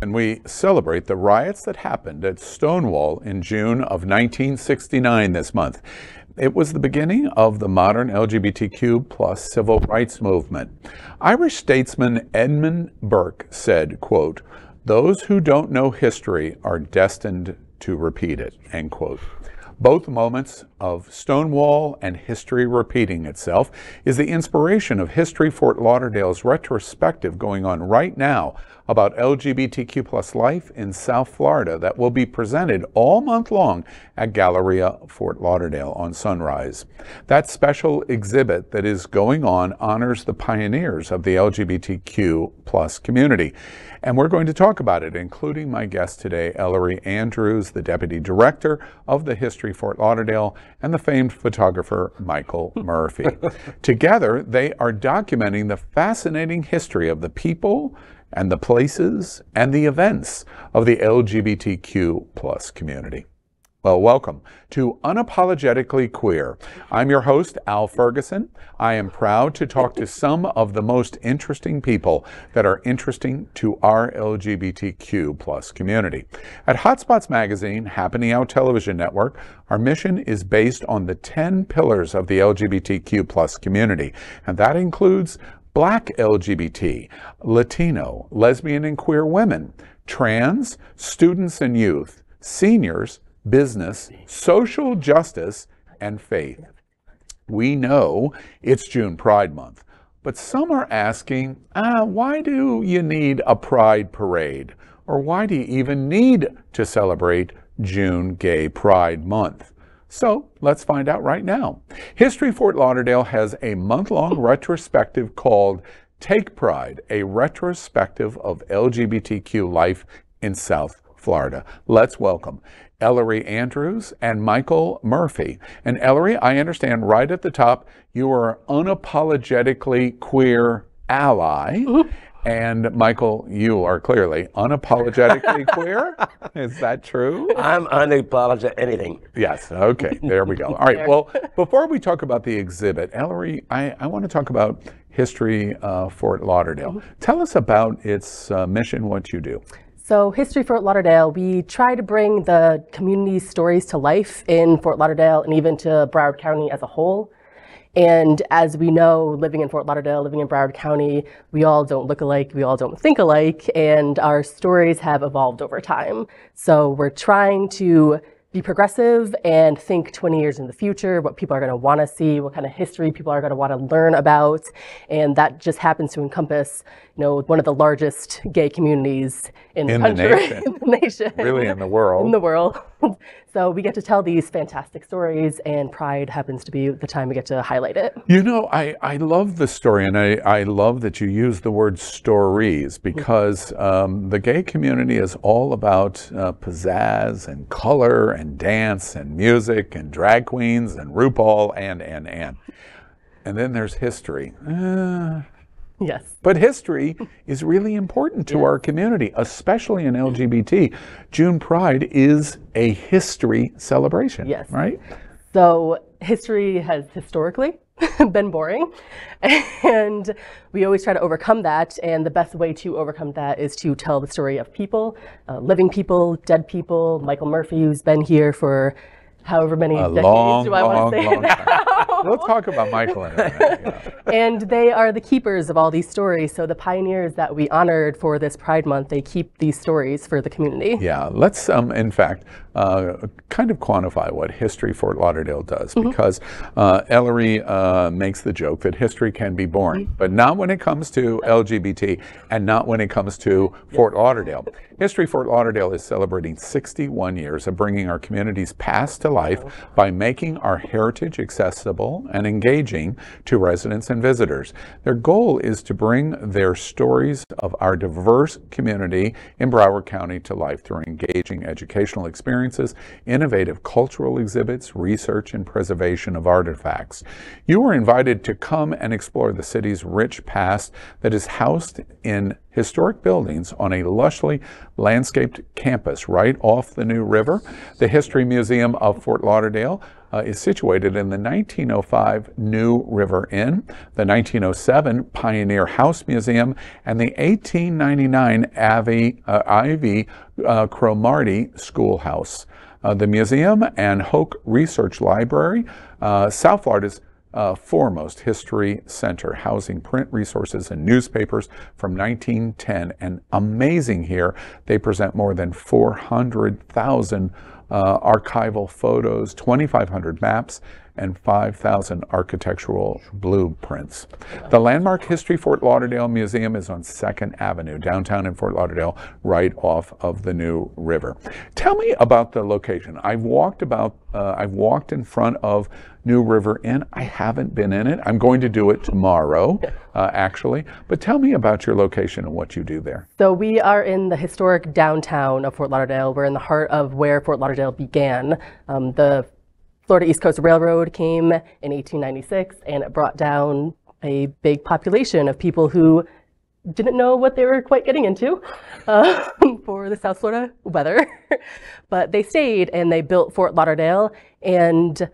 and we celebrate the riots that happened at Stonewall in June of 1969 this month. It was the beginning of the modern LGBTQ plus civil rights movement. Irish statesman Edmund Burke said, quote, "Those who don't know history are destined to repeat it," end quote. Both moments of Stonewall and history repeating itself is the inspiration of History Fort Lauderdale's retrospective going on right now about LGBTQ plus life in South Florida that will be presented all month long at Galleria Fort Lauderdale on Sunrise. That special exhibit that is going on honors the pioneers of the LGBTQ plus community. And we're going to talk about it, including my guest today, Ellery Andrews, the Deputy Director of the History Fort Lauderdale, and the famed photographer, Michael Murphy. Together, they are documenting the fascinating history of the people and the places and the events of the LGBTQ plus community. Well, welcome to Unapologetically Queer. I'm your host, Al Ferguson. I am proud to talk to some of the most interesting people that are interesting to our LGBTQ plus community. At Hotspots Magazine, Happening Out Television Network, our mission is based on the 10 pillars of the LGBTQ plus community, and that includes Black LGBT, Latino, lesbian and queer women, trans, students and youth, seniors, business, social justice, and faith. We know it's June Pride Month, but some are asking, why do you need a Pride parade? Or why do you even need to celebrate June Gay Pride Month? So let's find out right now. History Fort Lauderdale has a month-long retrospective called Take Pride, a retrospective of LGBTQ life in South Florida. Let's welcome Ellery Andrews and Michael Murphy. And Ellery, I understand right at the top, you are an unapologetically queer ally. And Michael, you are clearly unapologetically queer. Is that true? I'm unapologetic anything. Yes. Okay. There we go. All right. Well, before we talk about the exhibit, Ellery, I want to talk about History Fort Lauderdale. Tell us about its mission, what you do. So History Fort Lauderdale, we try to bring the community's stories to life in Fort Lauderdale and even to Broward County as a whole. And as we know, living in Fort Lauderdale, living in Broward County, we all don't look alike, we all don't think alike, and our stories have evolved over time. So we're trying to be progressive and think 20 years in the future, what people are going to want to see, what kind of history people are going to want to learn about. And that just happens to encompass, you know, one of the largest gay communities in the country. In the nation. Really in the world. In the world. So we get to tell these fantastic stories, and Pride happens to be the time we get to highlight it. You know, I love the story, and I love that you use the word stories, because the gay community is all about pizzazz and color and dance and music and drag queens and RuPaul and then there's history. Yes. But history is really important to our community, especially in LGBT. June Pride is a history celebration, yes. Right? So history has historically been boring, and we always try to overcome that, and the best way to overcome that is to tell the story of people, living people, dead people. Michael Murphy, who's been here for however many decades do I want to say now. We'll talk about Michael in a minute. Yeah. And they are the keepers of all these stories. So the pioneers that we honored for this Pride Month, they keep these stories for the community. Yeah, let's in fact kind of quantify what History Fort Lauderdale does, because Ellery makes the joke that history can be boring, but not when it comes to LGBT and not when it comes to Fort Lauderdale. History Fort Lauderdale is celebrating 61 years of bringing our community's past to life by making our heritage accessible and engaging to residents and visitors. Their goal is to bring their stories of our diverse community in Broward County to life through engaging educational experiences, innovative cultural exhibits, research, and preservation of artifacts. You are invited to come and explore the city's rich past that is housed in historic buildings on a lushly landscaped campus right off the New River. The History Museum of Fort Lauderdale is situated in the 1905 New River Inn, the 1907 Pioneer House Museum, and the 1899 Ivy Cromartie Schoolhouse. The museum and Hoke Research Library, South Florida's foremost history center, housing print resources and newspapers from 1910. And amazing here, they present more than 400,000 archival photos, 2,500 maps, and 5,000 architectural blueprints. The landmark History Fort Lauderdale Museum is on 2nd Avenue, downtown in Fort Lauderdale, right off of the New River. Tell me about the location. I've walked in front of New River Inn. I haven't been in it. I'm going to do it tomorrow, actually. But tell me about your location and what you do there. So we are in the historic downtown of Fort Lauderdale. We're in the heart of where Fort Lauderdale began. The Florida East Coast Railroad came in 1896, and it brought down a big population of people who didn't know what they were quite getting into for the South Florida weather. But they stayed and they built Fort Lauderdale, and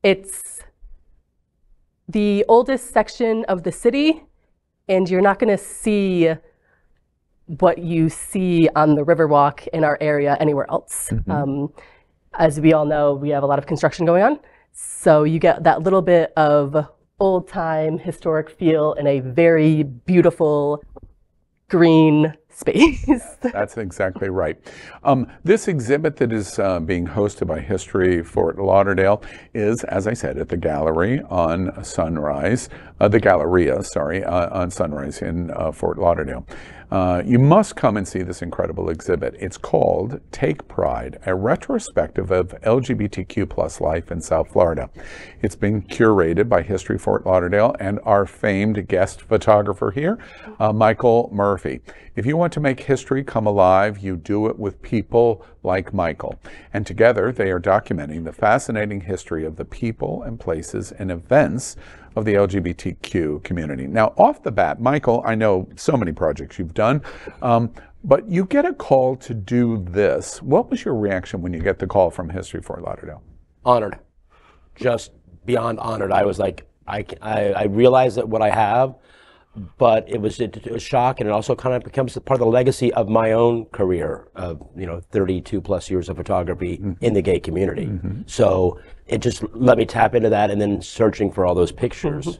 it's the oldest section of the city, and you're not going to see what you see on the Riverwalk in our area anywhere else. As we all know, we have a lot of construction going on, so you get that little bit of old-time historic feel in a very beautiful green space. That's exactly right. This exhibit that is being hosted by History Fort Lauderdale is, as I said, at the Gallery on Sunrise, the Galleria, sorry, on Sunrise in Fort Lauderdale. You must come and see this incredible exhibit. It's called Take Pride, a retrospective of LGBTQ+ life in South Florida. It's been curated by History Fort Lauderdale and our famed guest photographer here, Michael Murphy. If you want to make history come alive, you do it with people like Michael. And together they are documenting the fascinating history of the people and places and events of the LGBTQ community. Now, off the bat, Michael, I know so many projects you've done, but you get a call to do this. What was your reaction when you get the call from History Fort Lauderdale? Honored, just beyond honored. I was like, I realized that what I have, but it was a shock, and it also kind of becomes part of the legacy of my own career of 32 plus years of photography in the gay community. So it just let me tap into that, and then searching for all those pictures.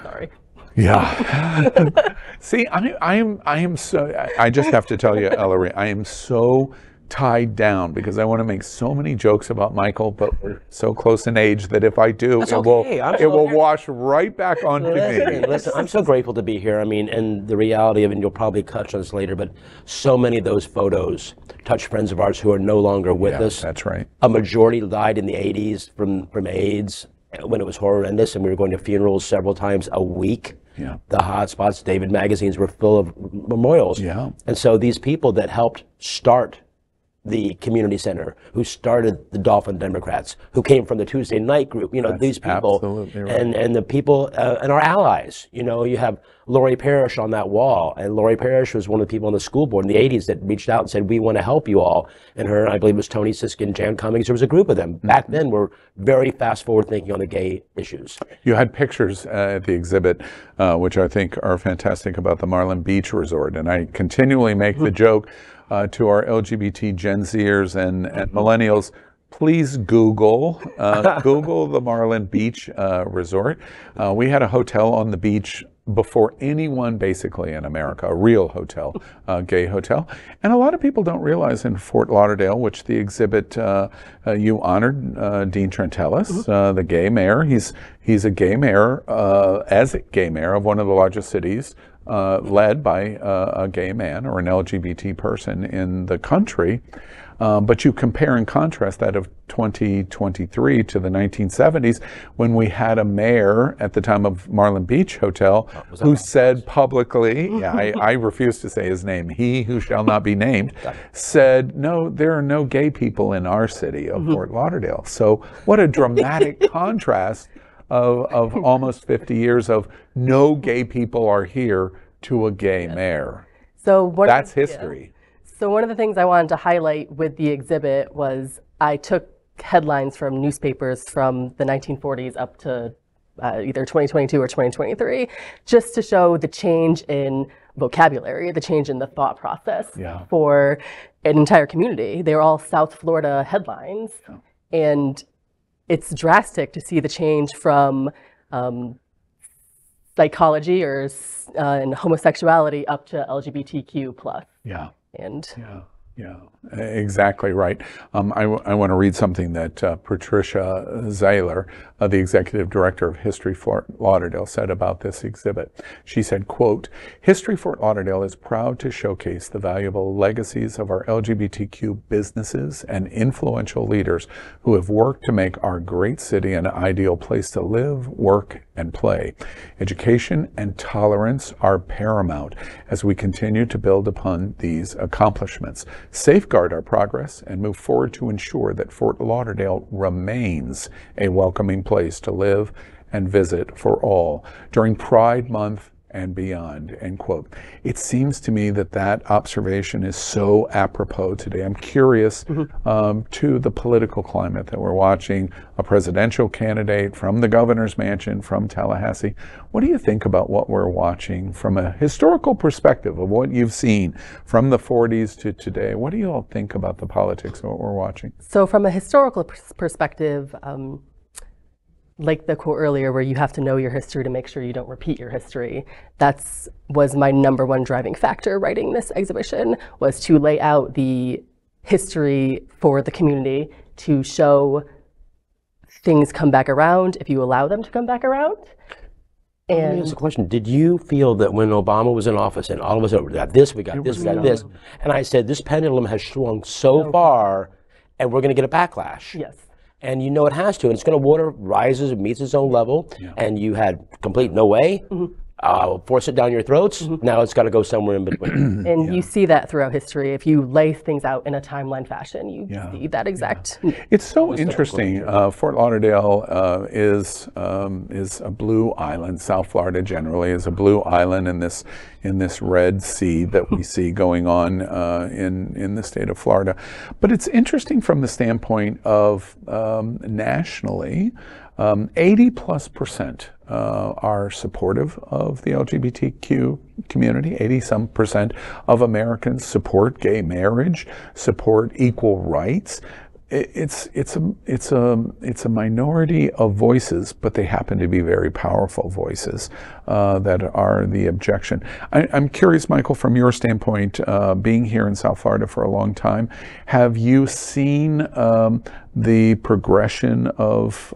Sorry. Yeah. See, I am so. I just have to tell you, Ellery, I am so tied down because I want to make so many jokes about Michael, but we're so close in age that if I do, it will wash right back onto me. Listen, I'm so grateful to be here. I mean, and the reality of it, and you'll probably touch on this later, but so many of those photos touch friends of ours who are no longer with us. That's right. A majority died in the 80s from AIDS when it was horrendous, and we were going to funerals several times a week. Yeah. The hotspots, David magazines were full of memorials. Yeah. And so these people that helped start the community center, who started the Dolphin Democrats, who came from the Tuesday night group, these people, absolutely right. and the people, and our allies. You have Lori Parrish on that wall, and Lori Parrish was one of the people on the school board in the 80s that reached out and said, we want to help you all. And her, I believe it was Tony Siskin, Jan Cummings, there was a group of them. Back then, were very fast forward thinking on the gay issues. You had pictures at the exhibit, which I think are fantastic, about the Marlin Beach Resort, and I continually make the joke to our LGBT Gen Zers and millennials, please Google the Marlin Beach Resort. We had a hotel on the beach before anyone basically in America, a real hotel, gay hotel. And a lot of people don't realize in Fort Lauderdale, which the exhibit you honored Dean Trentalis, the gay mayor. He's a gay mayor, as a gay mayor of one of the largest cities, led by a gay man or an LGBT person in the country. But you compare and contrast that of 2023 to the 1970s, when we had a mayor at the time of Marlin Beach Hotel who said publicly, I refuse to say his name, he who shall not be named, said, no, there are no gay people in our city of Fort Lauderdale. So what a dramatic contrast of almost 50 years of no gay people are here to a gay mayor. So that's history. So one of the things I wanted to highlight with the exhibit was I took headlines from newspapers from the 1940s up to either 2022 or 2023, just to show the change in vocabulary, the change in the thought process for an entire community. They were all South Florida headlines, and it's drastic to see the change from psychology or and homosexuality up to LGBTQ plus. Yeah. And yeah, exactly right. I want to read something that Patricia Zeiler, the executive director of History Fort Lauderdale, said about this exhibit. She said, quote, "History Fort Lauderdale is proud to showcase the valuable legacies of our LGBTQ businesses and influential leaders who have worked to make our great city an ideal place to live, work, and play. Education and tolerance are paramount as we continue to build upon these accomplishments, safeguard our progress, and move forward to ensure that Fort Lauderdale remains a welcoming place to live and visit for all during Pride Month and beyond," end quote. It seems to me that that observation is so apropos today. I'm curious to the political climate that we're watching, a presidential candidate from the governor's mansion from Tallahassee. What do you think about what we're watching from a historical perspective of what you've seen from the 40s to today? What do you all think about the politics of what we're watching? so from a historical perspective, like the quote earlier, where you have to know your history to make sure you don't repeat your history. Was my number one driving factor writing this exhibition, was to lay out the history for the community, to show things come back around if you allow them to come back around. Let me ask a question. Did you feel that when Obama was in office and all of us we got this, we got this, we got this, and I said, this pendulum has swung so far and we're going to get a backlash? Yes. And you know it has to, and it's going to water rises and meets its own level, and you had complete no way, force it down your throats, now it's got to go somewhere in between. And you see that throughout history. If you lay things out in a timeline fashion, you see that exact. It's so interesting. Fort Lauderdale is a blue island. South Florida generally is a blue island in this Red Sea that we see going on in the state of Florida. But it's interesting from the standpoint of nationally, 80+% are supportive of the LGBTQ community. 80-some% of Americans support gay marriage, support equal rights. It's a minority of voices, but they happen to be very powerful voices that are the objection. I'm curious, Michael, from your standpoint, being here in South Florida for a long time, have you seen the progression of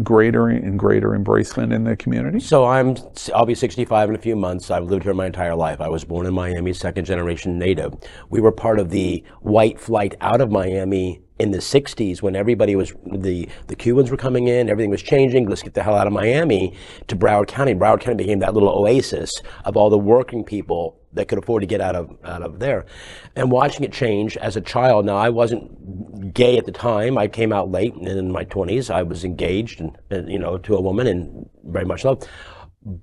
greater and greater embracement in the community? So I'll be 65 in a few months. I've lived here my entire life. I was born in Miami, second generation native. We were part of the white flight out of Miami in the 60s when everybody was, the Cubans were coming in, everything was changing, let's get the hell out of Miami, to Broward County. Broward County became that little oasis of all the working people that could afford to get out of there. And watching it change as a child, now I wasn't gay at the time, I came out late in my 20s, I was engaged and to a woman and very much loved.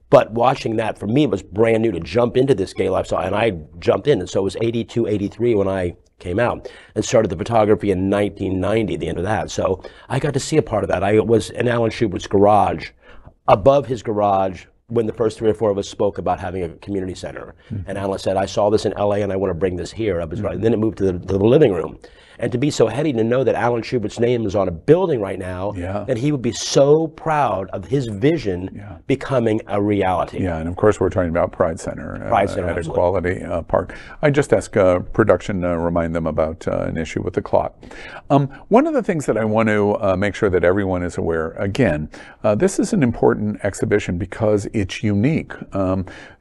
But watching that, for me, it was brand new to jump into this gay lifestyle, and I jumped in, and so it was 82, 83 when I came out and started the photography in 1990, the end of that. So I got to see a part of that. I was in Alan Schubert's garage, above his garage, when the first 3 or 4 of us spoke about having a community center. And Alan said, I saw this in LA and I want to bring this here. I was right. And then it moved to the living room. And to be so heady to know that Alan Schubert's name is on a building right now, that he would be so proud of his vision becoming a reality. Yeah, and of course we're talking about Pride Center at Equality Park. I just ask production to remind them about an issue with the clock. One of the things that I want to make sure that everyone is aware, again, this is an important exhibition because it's unique.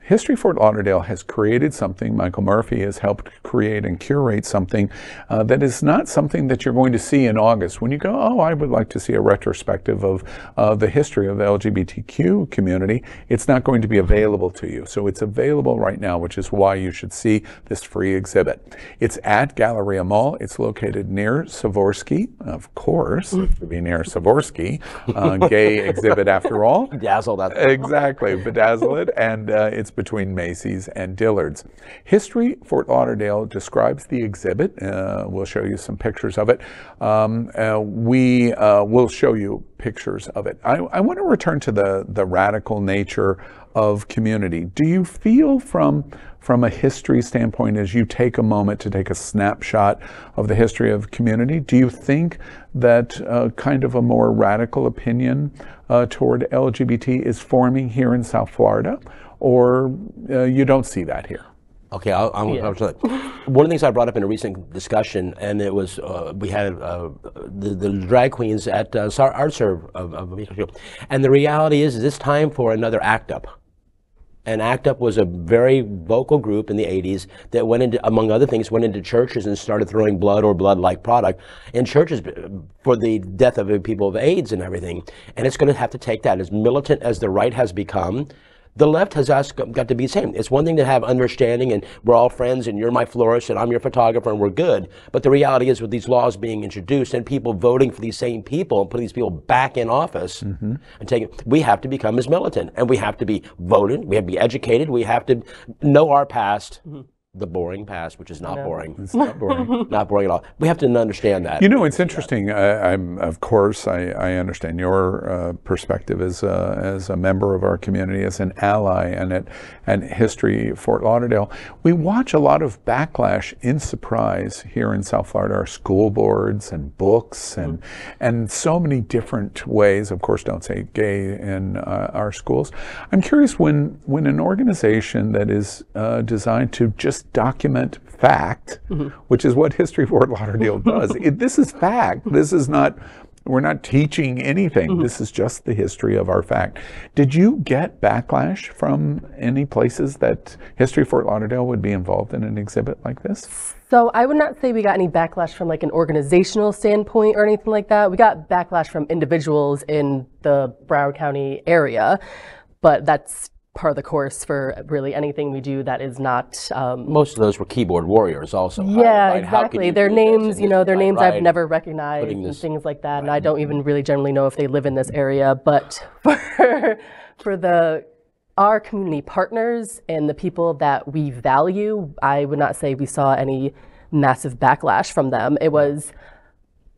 History Fort Lauderdale has created something, Michael Murphy has helped create and curate something that is not something that you're going to see in August when you go, oh, I would like to see a retrospective of the history of the LGBTQ community. It's not going to be available to you. So it's available right now, which is why you should see this free exhibit. It's at Galleria Mall. It's located near Savorsky, of course, it should be near Savorsky, gay exhibit after all. Bedazzle that. Exactly, bedazzle it. And it's between Macy's and Dillard's. History Fort Lauderdale describes the exhibit. We'll show you some pictures of it. We will show you pictures of it. I want to return to the radical nature of community. Do you feel from a history standpoint, as you take a moment to take a snapshot of the history of community, do you think that kind of a more radical opinion toward LGBT is forming here in South Florida, or you don't see that here? Okay, I'll one of the things I brought up in a recent discussion, and it was we had the drag queens at Art Serve and the reality is it's time for another ACT UP. And ACT UP was a very vocal group in the 80s that went into, among other things, went into churches and started throwing blood or blood-like product in churches for the death of people of AIDS and everything. And it's going to have to take that. As militant as the right has become, the left has got to be the same. It's one thing to have understanding and we're all friends and you're my florist and I'm your photographer and we're good. But the reality is with these laws being introduced and people voting for these same people and putting these people back in office and we have to become as militant and we have to be voted, we have to be educated, we have to know our past. The boring past, which is not boring. It's not boring. Not boring at all. We have to understand that. You know, it's interesting. Of course, I understand your perspective as a member of our community, as an ally, and at History Fort Lauderdale. We watch a lot of backlash in surprise here in South Florida. Our school boards and books and so many different ways. Of course, don't say gay in our schools. I'm curious when an organization that is designed to just document fact, which is what History Fort Lauderdale does. This is fact. This is not, we're not teaching anything. This is just the history of our fact. Did you get backlash from any places that History Fort Lauderdale would be involved in an exhibit like this? So I would not say we got any backlash from like an organizational standpoint or anything like that. We got backlash from individuals in the Broward County area, but that's part of the course for really anything we do that is not most of those were keyboard warriors also. Yeah, exactly. Their names, you know, their names I've never recognized and things like that. And I don't even really generally know if they live in this area. But for our community partners and the people that we value, I would not say we saw any massive backlash from them. It was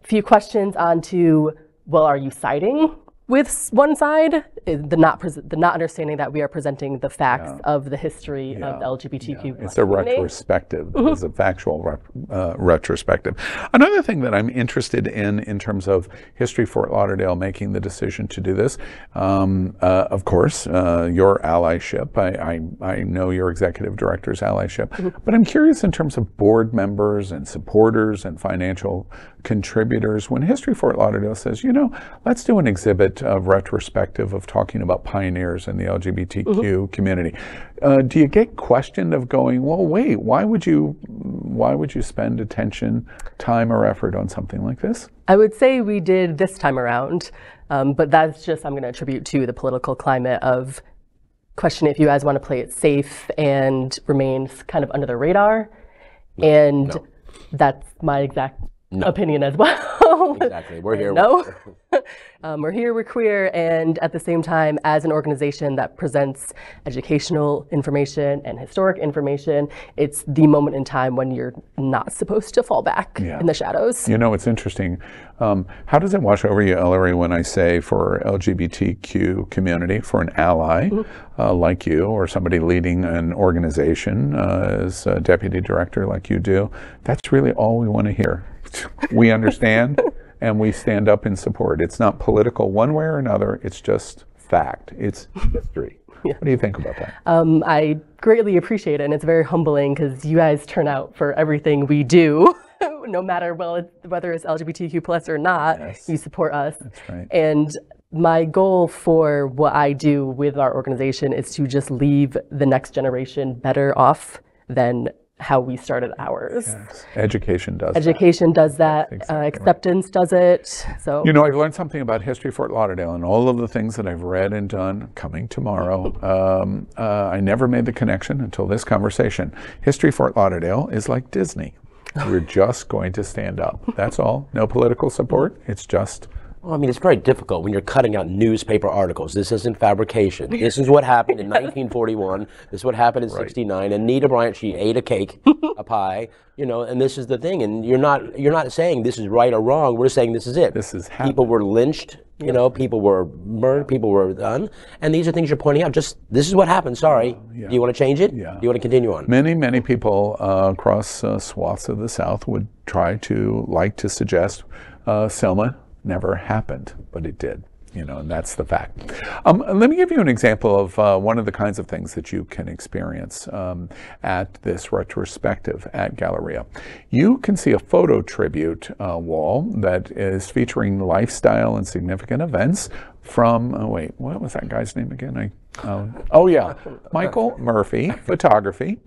a few questions onto, well, are you siding with one side, the not understanding that we are presenting the facts of the history of the LGBTQ. It's a retrospective. It's a factual retrospective. Another thing that I'm interested in terms of History Fort Lauderdale making the decision to do this, of course, your allyship. I know your executive director's allyship, but I'm curious in terms of board members and supporters and financial contributors. When History Fort Lauderdale says, you know, let's do an exhibit of retrospective of talking about pioneers in the LGBTQ community. Do you get questioned of going, well, wait, why would you spend attention, time, or effort on something like this? I would say we did this time around, but that's just, I'm going to attribute to the political climate of question if you guys want to play it safe and remain kind of under the radar. And that's my exact opinion as well. Exactly. We're here. We're here, we're queer, and at the same time, as an organization that presents educational information and historic information, it's the moment in time when you're not supposed to fall back in the shadows. You know, it's interesting. How does it wash over you, Ellery, when I say for LGBTQ community, for an ally like you, or somebody leading an organization as a deputy director like you do, that's really all we want to hear. We understand and we stand up in support. It's not political one way or another, it's just fact. It's history. What do you think about that? I greatly appreciate it, and it's very humbling because you guys turn out for everything we do. No matter whether it's LGBTQ plus or not, you support us. That's right. And my goal for what I do with our organization is to just leave the next generation better off than how we started ours. Yes. Education does that. Exactly acceptance does it. So, you know, I've learned something about History Fort Lauderdale and all of the things that I've read and done coming tomorrow. I never made the connection until this conversation. History Fort Lauderdale is like Disney. We're just going to stand up. That's all. No political support. It's just Well, I mean, it's very difficult when you're cutting out newspaper articles. This isn't fabrication. This is what happened in 1941. This is what happened in '69. And Anita Bryant, she ate a cake, a pie, you know, and this is the thing. And you're not saying this is right or wrong. We're saying this is it. This is happening. People were lynched, you know, people were burned, people were done. And these are things you're pointing out. Just, this is what happened. Sorry. Do you want to change it? Yeah. Do you want to continue on? Many people across swaths of the South would try to suggest Selma never happened, but it did, you know, and that's the fact. Let me give you an example of one of the kinds of things that you can experience at this retrospective at Galleria. You can see a photo tribute wall that is featuring lifestyle and significant events from, wait, what was that guy's name again? Oh yeah, Michael Murphy Photography.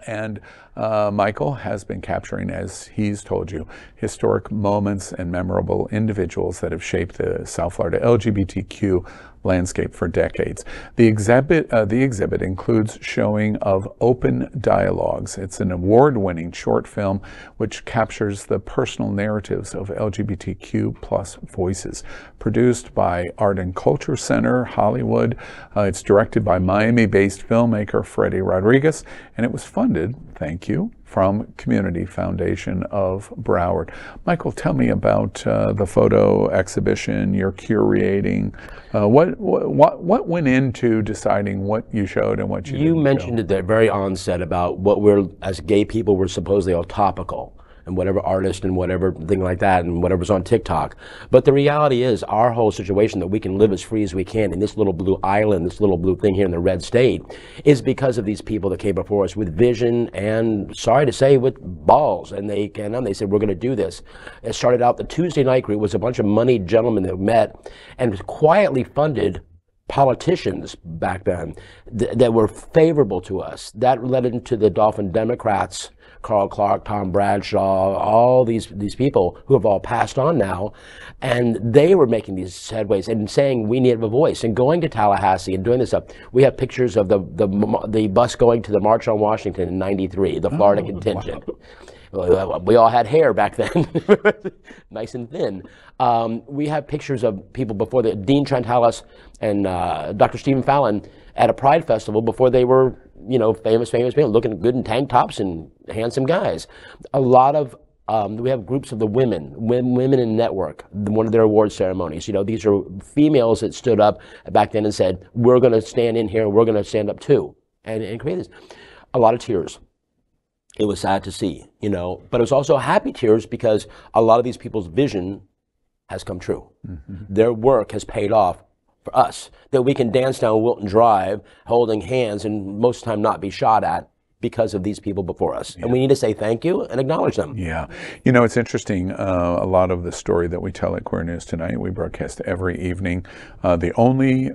And Michael has been capturing, as he's told you, historic moments and memorable individuals that have shaped the South Florida LGBTQ landscape for decades. The exhibit includes showing of Open Dialogues. It's an award-winning short film which captures the personal narratives of LGBTQ plus voices. Produced by Art and Culture Center, Hollywood. It's directed by Miami-based filmmaker Freddie Rodriguez, and it was funded, thank you, from Community Foundation of Broward. Michael, tell me about the photo exhibition you're curating. What went into deciding what you showed and what you didn't show? You mentioned at the very onset about what we're, as gay people, we're supposedly all topical, and whatever artist and whatever thing like that and whatever's on TikTok. But the reality is our whole situation that we can live as free as we can in this little blue island, this little blue thing here in the red state, is because of these people that came before us with vision and, sorry to say, with balls. And they said, we're going to do this. It started out, the Tuesday night group was a bunch of moneyed gentlemen that met and quietly funded politicians back then that were favorable to us. That led into the Dolphin Democrats, Carl Clark, Tom Bradshaw, all these people who have all passed on now, and they were making these headways and saying we need a voice and going to Tallahassee and doing this stuff. We have pictures of the bus going to the March on Washington in '93, the Florida contingent. Wow. We all had hair back then, nice and thin. We have pictures of people before Dean Trentalis and Dr. Stephen Fallon at a Pride Festival before they were, you know, famous people looking good in tank tops and handsome guys. A lot of, we have groups of the women in network, one of their award ceremonies. You know, these are females that stood up back then and said, we're going to stand in here, we're going to stand up too, and create this. A lot of tears. It was sad to see, you know, but it was also happy tears because a lot of these people's vision has come true. Mm-hmm. Their work has paid off for us, that we can dance down Wilton Drive holding hands and most of the time not be shot at because of these people before us. Yeah. And we need to say thank you and acknowledge them. Yeah. You know, it's interesting. A lot of the story that we tell at Queer News Tonight, we broadcast every evening. The only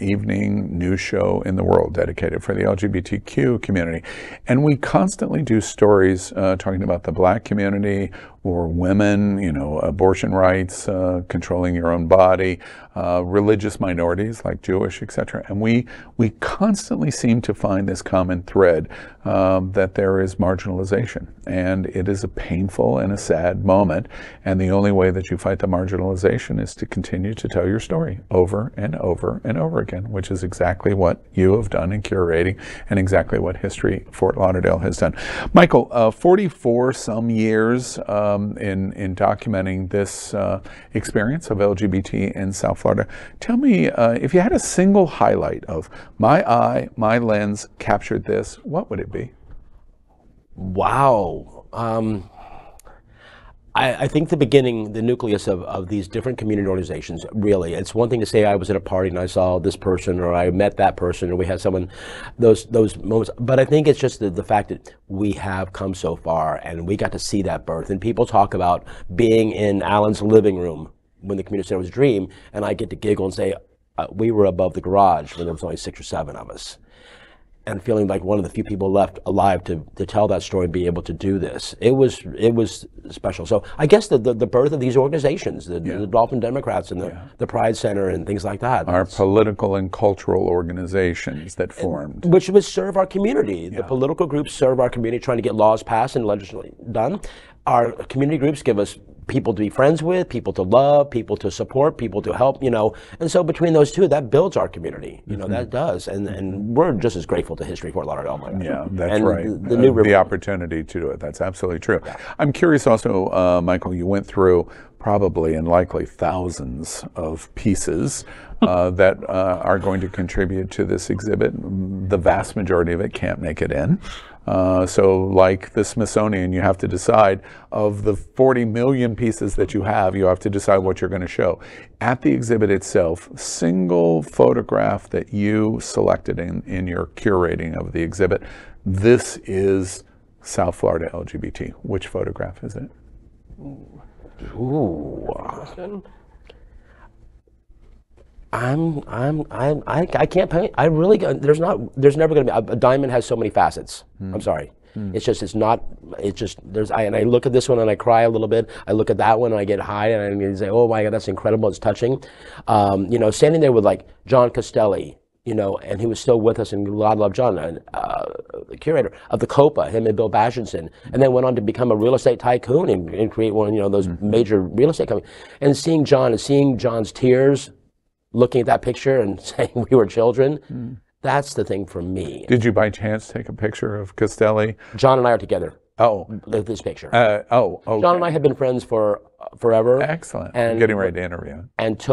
evening news show in the world dedicated for the LGBTQ community. And we constantly do stories talking about the Black community or women, you know, abortion rights, controlling your own body, religious minorities like Jewish, etc. And we constantly seem to find this common thread that there is marginalization. And it is a painful and a sad moment. And the only way that you fight the marginalization is to continue to tell your story over and over and over again, which is exactly what you have done in curating and exactly what History Fort Lauderdale has done. Michael, 44 some years in documenting this experience of LGBT in South Florida. Tell me, if you had a single highlight of my eye, my lens captured this, what would it be? Wow. I think the beginning, the nucleus of these different community organizations, really, it's one thing to say I was at a party and I saw this person or I met that person or we had someone, those moments, but I think it's just the fact that we have come so far and we got to see that birth. And people talk about being in Alan's living room when the community center was a dream, and I get to giggle and say, we were above the garage when there was only 6 or 7 of us. And feeling like one of the few people left alive to tell that story and be able to do this. It was special. So I guess the birth of these organizations, the Dolphin Democrats and the Pride Center and things like that. Our political and cultural organizations that formed. Which would serve our community. The political groups serve our community trying to get laws passed and legislation done. Our community groups give us people to be friends with, people to love, people to support, people to help, you know. And so between those two, that builds our community, you know, that does. And we're just as grateful to History Fort Lauderdale. Yeah, that's and right. The opportunity to do it. That's absolutely true. Yeah. I'm curious also, Michael, you went through probably and likely thousands of pieces that are going to contribute to this exhibit. The vast majority of it can't make it in. So like the Smithsonian, you have to decide, of the 40 million pieces that you have to decide what you're going to show. At the exhibit itself, single photograph that you selected in your curating of the exhibit, this is South Florida LGBT. Which photograph is it? Ooh. I can't paint. I really, there's never going to be, a diamond has so many facets. I'm sorry. It's just, and I look at this one and I cry a little bit. I look at that one and I get high and I say, oh my God, that's incredible. It's touching. You know, standing there with like John Costelli, you know, and he was still with us, and God love John, the curator of the Copa, him and Bill Bashenson, and then went on to become a real estate tycoon and create one, you know, those major real estate companies. And seeing John and seeing John's tears, looking at that picture and saying we were children, that's the thing for me. Did you by chance take a picture of Costelli? John and I are together. Oh. This picture. Okay. John and I have been friends for forever. Excellent. And I'm getting ready to interview. And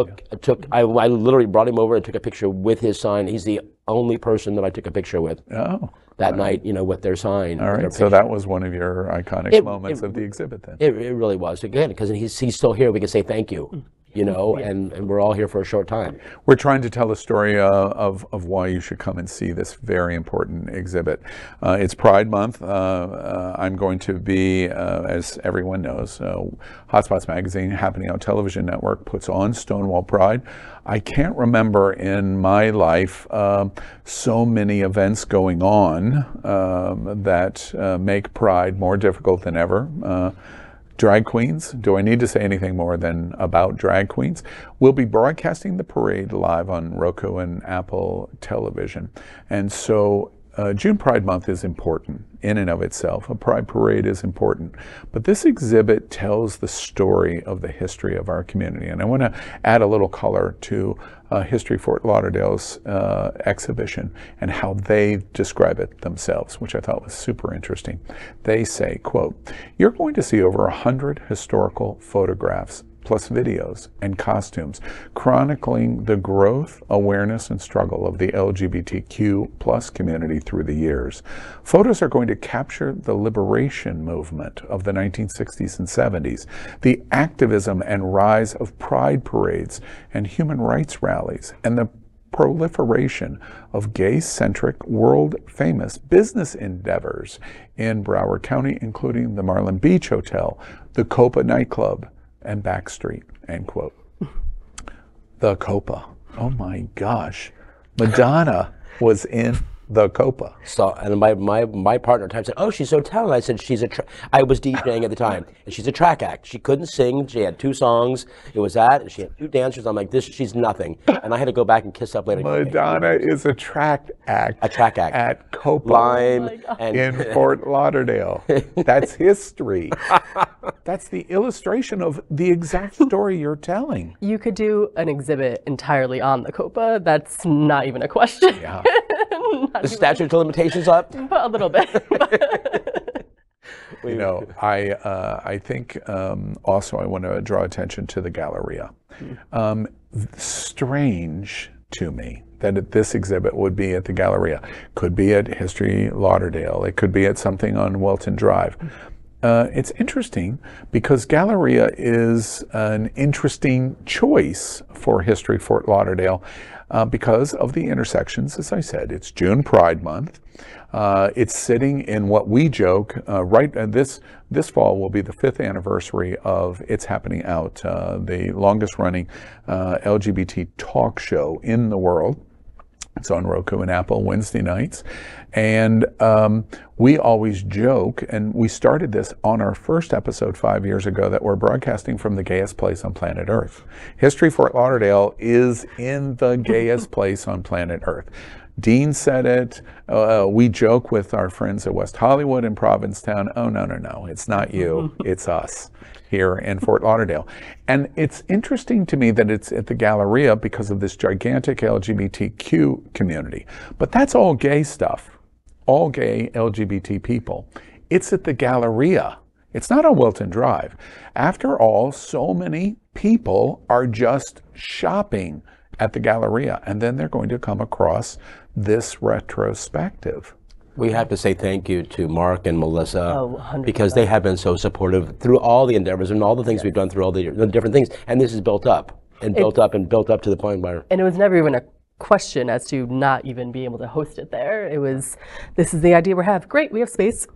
I literally brought him over and took a picture with his sign. He's the only person that I took a picture with that night, you know, with their sign. All right, so that was one of your iconic moments of the exhibit then. It really was. Again, because he's still here, we can say thank you. You know, and we're all here for a short time. We're trying to tell a story of why you should come and see this very important exhibit. It's Pride Month. I'm going to be, as everyone knows, Hotspots Magazine, Happening Out Television Network puts on Stonewall Pride. I can't remember in my life so many events going on that make Pride more difficult than ever. Drag queens. Do I need to say anything more than about drag queens? We'll be broadcasting the parade live on Roku and Apple television. And so June Pride Month is important in and of itself. A Pride Parade is important. But this exhibit tells the story of the history of our community. And I want to add a little color to History Fort Lauderdale's exhibition and how they describe it themselves, which I thought was super interesting. They say, quote, "You're going to see over 100 historical photographs plus videos and costumes chronicling the growth, awareness, and struggle of the LGBTQ plus community through the years. Photos are going to capture the liberation movement of the 1960s and 70s, the activism and rise of pride parades and human rights rallies, and the proliferation of gay-centric, world-famous business endeavors in Broward County, including the Marlin Beach Hotel, the Copa nightclub, and Backstreet," end quote. The Copa. Oh my gosh. Madonna was in the Copa. So, and my partner at the time said, "Oh, she's so talented." I said, I was DJing at the time, and she's a track act. She couldn't sing. She had 2 songs. It was that, and she had 2 dancers. I'm like, she's nothing. And I had to go back and kiss up later. Madonna is a track act. A track act. At Copa. Lime. In Fort Lauderdale. That's history. That's the illustration of the exact story you're telling. You could do an exhibit entirely on the Copa. That's not even a question. Yeah. The statute of limitations up? A little bit. You know, I think also I want to draw attention to the Galleria. Strange to me that this exhibit would be at the Galleria. Could be at History Lauderdale. It could be at something on Welton Drive. It's interesting because Galleria is an interesting choice for History Fort Lauderdale because of the intersections. As I said, it's June Pride Month. It's sitting in what we joke, this fall will be the 5th anniversary of It's Happening Out, the longest running LGBT talk show in the world. It's on Roku and Apple Wednesday nights. And we always joke, and we started this on our first episode 5 years ago, that we're broadcasting from the gayest place on planet Earth. History Fort Lauderdale is in the gayest place on planet Earth. Dean said it. We joke with our friends at West Hollywood and Provincetown. Oh, no, no, no. It's not you. It's us here in Fort Lauderdale. And it's interesting to me that it's at the Galleria because of this gigantic LGBTQ community. But that's all gay stuff, all gay LGBT people. It's at the Galleria. It's not on Wilton Drive. After all, so many people are just shopping at the Galleria, and then they're going to come across this retrospective. We have to say thank you to Mark and Melissa, 100%. because they have been so supportive through all the endeavors and all the things we've done through all the different things. And this is built up and built up and built up to the point where... And it was never even a question as to not even be able to host it there. It was, this is the idea we have. Great, we have space.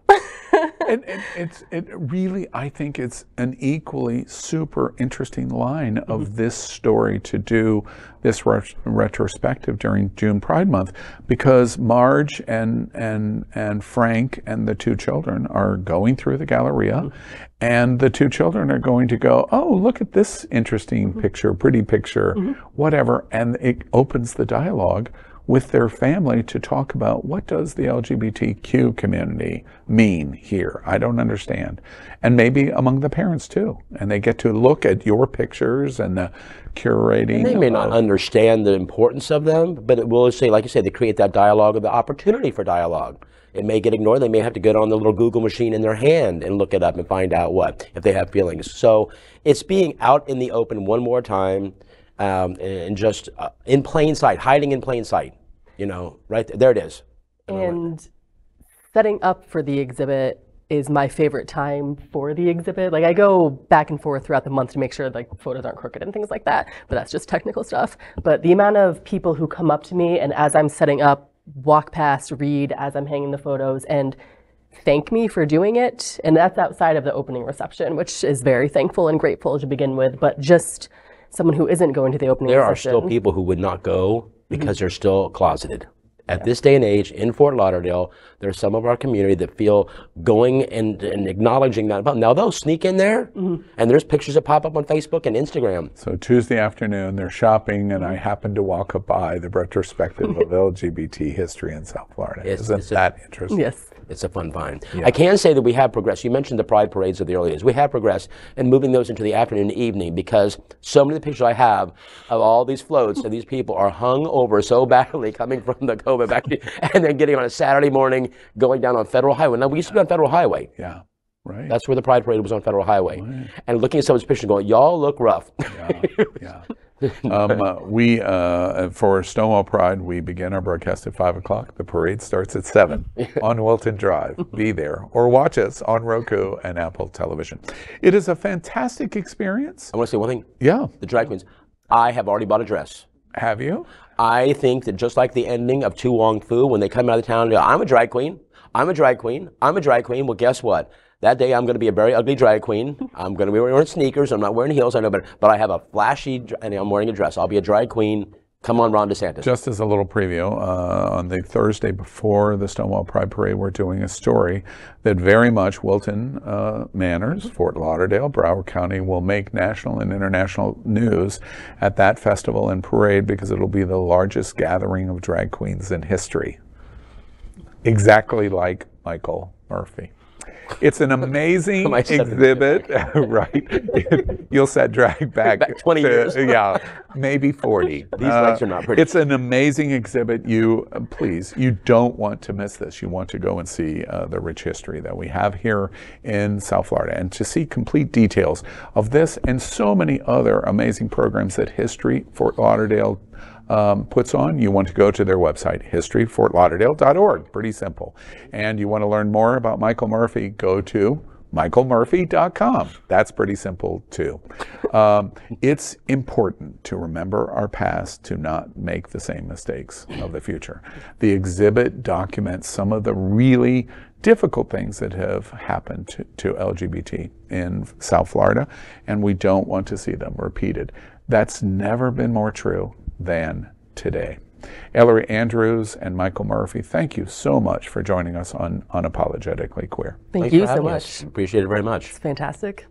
It really, I think it's an equally super interesting line of this story to do this retrospective during June Pride Month, because Marge and Frank and the two children are going through the Galleria, and the two children are going to go, oh, look at this interesting picture, pretty picture, whatever, and it opens the dialogue with their family to talk about what does the LGBTQ community mean here? I don't understand. And maybe among the parents too. And they get to look at your pictures and the curating. And they may not understand the importance of them, but it will say, like you said, they create that dialogue or the opportunity for dialogue. It may get ignored. They may have to get on the little Google machine in their hand and look it up and find out if they have feelings. So it's being out in the open one more time, and just in plain sight, hiding in plain sight, right there it is. And setting up for the exhibit is my favorite time for the exhibit. Like, I go back and forth throughout the month to make sure like photos aren't crooked and things like that, but that's just technical stuff. But the amount of people who come up to me and as I'm setting up, walk past, read as I'm hanging the photos, and thank me for doing it. And that's outside of the opening reception, which is very thankful and grateful to begin with, but just someone who isn't going to the opening reception. There are still people who would not go because they're still closeted. At this day and age in Fort Lauderdale, there's some of our community that feel going and acknowledging that. Now they'll sneak in there, and there's pictures that pop up on Facebook and Instagram. So Tuesday afternoon, they're shopping, and I happened to walk up by the retrospective of LGBT history in South Florida. Isn't that interesting? Yes. It's a fun find. Yeah. I can say that we have progressed. You mentioned the pride parades of the early days. We have progressed in moving those into the afternoon and evening, because so many of the pictures I have of all these floats of these people are hung over so badly coming from the COVID back, and then getting on a Saturday morning, going down on Federal Highway. Now, we used to be on Federal Highway. Yeah, right. That's where the pride parade was, on Federal Highway. Right. And looking at someone's picture and going, y'all look rough. Yeah. We, for Stonewall Pride, we begin our broadcast at 5 o'clock. The parade starts at 7 on Wilton Drive. Be there or watch us on Roku and Apple Television. It is a fantastic experience. I want to say one thing. Yeah. The drag queens. I have already bought a dress. Have you? I think that just like the ending of Tu Wong Fu, when they come out of town and go, I'm a drag queen, I'm a drag queen, I'm a drag queen. Well, guess what? That day I'm going to be a very ugly drag queen. I'm going to be wearing sneakers. I'm not wearing heels. I know, but I have a flashy, and I'm wearing a dress. I'll be a drag queen. Come on, Ron DeSantis. Just as a little preview, on the Thursday before the Stonewall Pride Parade, we're doing a story that very much Wilton Manors, Fort Lauderdale, Broward County will make national and international news at that festival and parade, because it'll be the largest gathering of drag queens in history. Exactly like Michael Murphy. It's an amazing exhibit, right? You'll set drag back 20 years. Yeah, maybe 40. These legs are not pretty. It's an amazing exhibit. Please, you don't want to miss this. You want to go and see the rich history that we have here in South Florida, and to see complete details of this and so many other amazing programs that History Fort Lauderdale puts on. You want to go to their website, historyfortlauderdale.org. Pretty simple. And you want to learn more about Michael Murphy, go to michaelmurphy.com. That's pretty simple too. It's important to remember our past, to not make the same mistakes of the future. The exhibit documents some of the really difficult things that have happened to LGBT in South Florida, and we don't want to see them repeated. That's never been more true than today. Ellery Andrews and Michael Murphy, thank you so much for joining us on Unapologetically Queer. Thank you so much. Appreciate it very much. It's fantastic.